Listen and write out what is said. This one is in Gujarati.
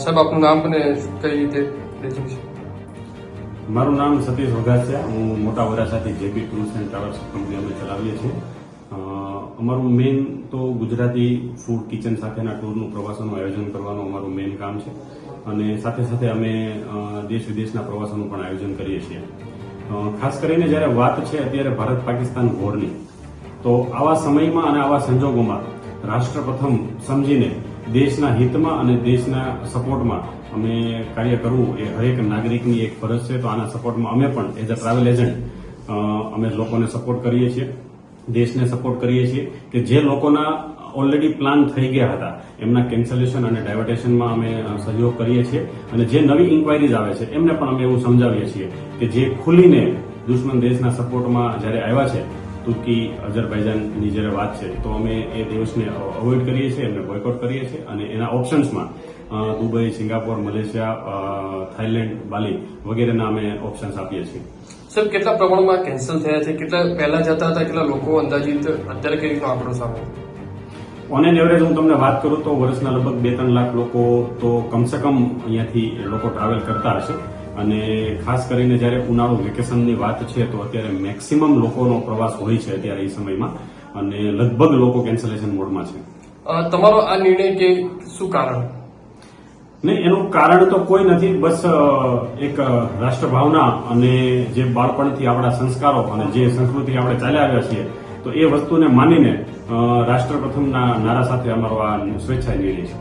સાહેબ આપનું નામ અને કઈ રીતે રેજિંગ છે? મારું નામ સતીશ વઘાસિયા. હું મોટા વરાછાથી જેબી ટૂર્સ એન્ડ ટ્રાવેલ્સ કંપની અમે ચલાવીએ છીએ. અમારું મેઇન તો ગુજરાતી ફૂડ કિચન સાથેના ટૂરનું પ્રવાસોનું આયોજન કરવાનું અમારું મેઇન કામ છે અને સાથે સાથે અમે દેશ વિદેશના પ્રવાસોનું પણ આયોજન કરીએ છીએ. ખાસ કરીને જ્યારે વાત છે અત્યારે ભારત પાકિસ્તાન વોરની, તો આવા સમયમાં અને આવા સંજોગોમાં રાષ્ટ્ર પ્રથમ સમજીને દેશના હિતમાં અને દેશના સપોર્ટમાં અમે કાર્ય કરવું એ હરેક નાગરિકની એક ફરજ છે. તો આના સપોર્ટમાં અમે પણ એઝ અ ટ્રાવેલ એજન્ટ અમે લોકોને સપોર્ટ કરીએ છીએ, દેશને સપોર્ટ કરીએ છીએ કે જે લોકોના ઓલરેડી પ્લાન થઈ ગયા હતા એમના કેન્સલેશન અને ડાયવર્ટેશનમાં અમે સહયોગ કરીએ છીએ અને જે નવી ઇન્ક્વાયરીઝ આવે છે એમને પણ અમે એવું સમજાવીએ છીએ કે જે ખુલીને દુશ્મન દેશના સપોર્ટમાં જ્યારે આવ્યા છે, તુર્કી, અઝરબૈજાનની જ્યારે વાત છે, તો અમે એ દેશને અવોઇડ કરીએ છીએ, એમને બોયકોટ કરીએ છીએ અને એના ઓપ્શન્સમાં દુબઈ, સિંગાપોર, મલેશિયા, થાઈલેન્ડ, બાલી વગેરેના અમે ઓપ્શન્સ આપીએ છીએ. સાહેબ, કેટલા પ્રમાણમાં કેન્સલ થયા છે? કેટલા પહેલા જતા હતા, કેટલા લોકો અંદાજિત અત્યારે કઈ રીતનો આંકડો સામે? ઓન એન એવરેજ હું તમને વાત કરું તો વર્ષના લગભગ 2-3 લાખ લોકો તો કમસે કમ અહીંયાથી લોકો ટ્રાવેલ કરતા હશે અને ખાસ કરીને જ્યારે ઉનાળુ વેકેશનની વાત છે તો અત્યારે મેક્સિમમ લોકોનો પ્રવાસ હોય છે અત્યારે એ સમયમાં અને લગભગ લોકો કેન્સલેશન મોડમાં છે. તમારો આ નિર્ણય કે શું કારણ? નહીં, એનું કારણ તો કોઈ નથી, બસ એક રાષ્ટ્રભાવના અને જે બાળપણથી આપણા સંસ્કારો અને જે સંસ્કૃતિ આપણે ચાલ્યા આવ્યા છીએ તો એ વસ્તુને માનીને રાષ્ટ્ર પ્રથમના નારા સાથે અમારો આ સ્વેચ્છાય નિર્ણય છે.